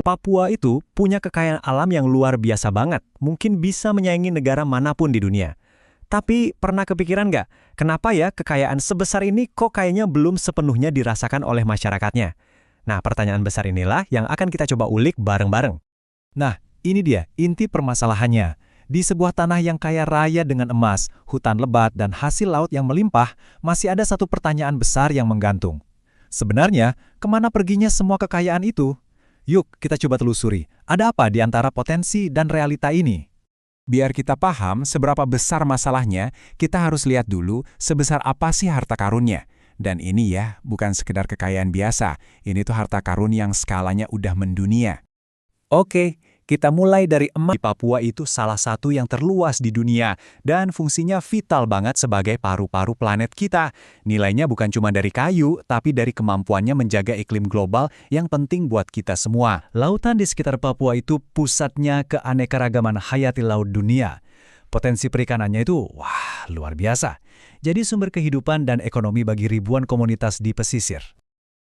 Papua itu punya kekayaan alam yang luar biasa banget, mungkin bisa menyaingi negara manapun di dunia. Tapi pernah kepikiran nggak, kenapa ya kekayaan sebesar ini kok kayaknya belum sepenuhnya dirasakan oleh masyarakatnya? Nah, pertanyaan besar inilah yang akan kita coba ulik bareng-bareng. Nah, ini dia inti permasalahannya. Di sebuah tanah yang kaya raya dengan emas, hutan lebat, dan hasil laut yang melimpah, masih ada satu pertanyaan besar yang menggantung. Sebenarnya, kemana perginya semua kekayaan itu? Yuk, kita coba telusuri. Ada apa di antara potensi dan realita ini? Biar kita paham seberapa besar masalahnya, kita harus lihat dulu sebesar apa sih harta karunnya. Dan ini ya, bukan sekedar kekayaan biasa. Ini tuh harta karun yang skalanya udah mendunia. Oke, kita mulai dari emas. Di Papua itu salah satu yang terluas di dunia dan fungsinya vital banget sebagai paru-paru planet kita. Nilainya bukan cuma dari kayu, tapi dari kemampuannya menjaga iklim global yang penting buat kita semua. Lautan di sekitar Papua itu pusatnya keanekaragaman hayati laut dunia. Potensi perikanannya itu, wah, luar biasa. Jadi sumber kehidupan dan ekonomi bagi ribuan komunitas di pesisir.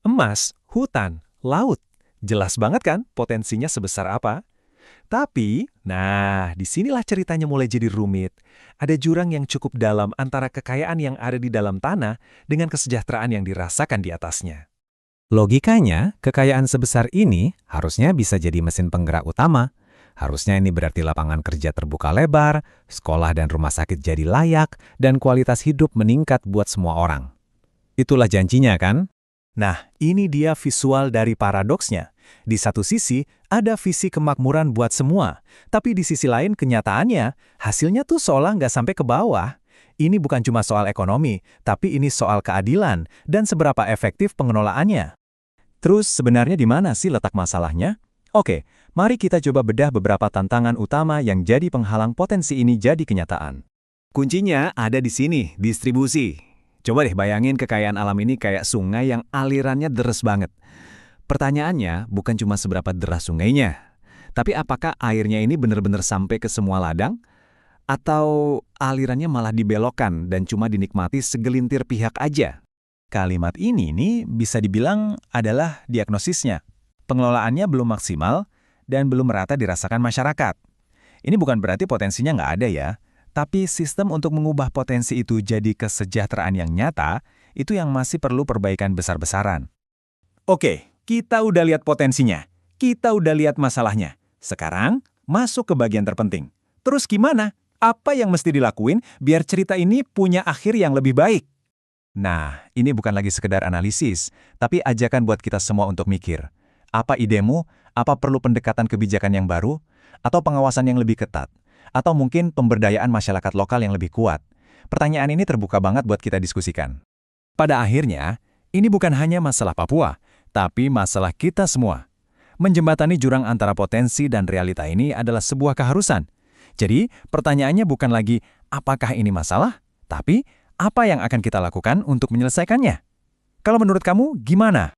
Emas, hutan, laut. Jelas banget kan potensinya sebesar apa? Tapi, nah, disinilah ceritanya mulai jadi rumit. Ada jurang yang cukup dalam antara kekayaan yang ada di dalam tanah dengan kesejahteraan yang dirasakan di atasnya. Logikanya, kekayaan sebesar ini harusnya bisa jadi mesin penggerak utama. Harusnya ini berarti lapangan kerja terbuka lebar, sekolah dan rumah sakit jadi layak, dan kualitas hidup meningkat buat semua orang. Itulah janjinya kan? Nah, ini dia visual dari paradoksnya. Di satu sisi, ada visi kemakmuran buat semua. Tapi di sisi lain, kenyataannya, hasilnya tuh seolah nggak sampai ke bawah. Ini bukan cuma soal ekonomi, tapi ini soal keadilan dan seberapa efektif pengelolaannya. Terus sebenarnya di mana sih letak masalahnya? Oke, mari kita coba bedah beberapa tantangan utama yang jadi penghalang potensi ini jadi kenyataan. Kuncinya ada di sini, distribusi. Coba deh bayangin kekayaan alam ini kayak sungai yang alirannya deres banget. Pertanyaannya bukan cuma seberapa deras sungainya, tapi apakah airnya ini benar-benar sampai ke semua ladang? Atau alirannya malah dibelokkan dan cuma dinikmati segelintir pihak aja? Kalimat ini nih bisa dibilang adalah diagnosisnya. Pengelolaannya belum maksimal dan belum merata dirasakan masyarakat. Ini bukan berarti potensinya nggak ada ya, tapi sistem untuk mengubah potensi itu jadi kesejahteraan yang nyata, itu yang masih perlu perbaikan besar-besaran. Oke, kita udah lihat potensinya. Kita udah lihat masalahnya. Sekarang, masuk ke bagian terpenting. Terus gimana? Apa yang mesti dilakuin biar cerita ini punya akhir yang lebih baik? Nah, ini bukan lagi sekedar analisis, tapi ajakan buat kita semua untuk mikir. Apa idemu? Apa perlu pendekatan kebijakan yang baru? Atau pengawasan yang lebih ketat? Atau mungkin pemberdayaan masyarakat lokal yang lebih kuat? Pertanyaan ini terbuka banget buat kita diskusikan. Pada akhirnya, ini bukan hanya masalah Papua, tapi masalah kita semua. Menjembatani jurang antara potensi dan realita ini adalah sebuah keharusan. Jadi, pertanyaannya bukan lagi apakah ini masalah, tapi apa yang akan kita lakukan untuk menyelesaikannya? Kalau menurut kamu, gimana?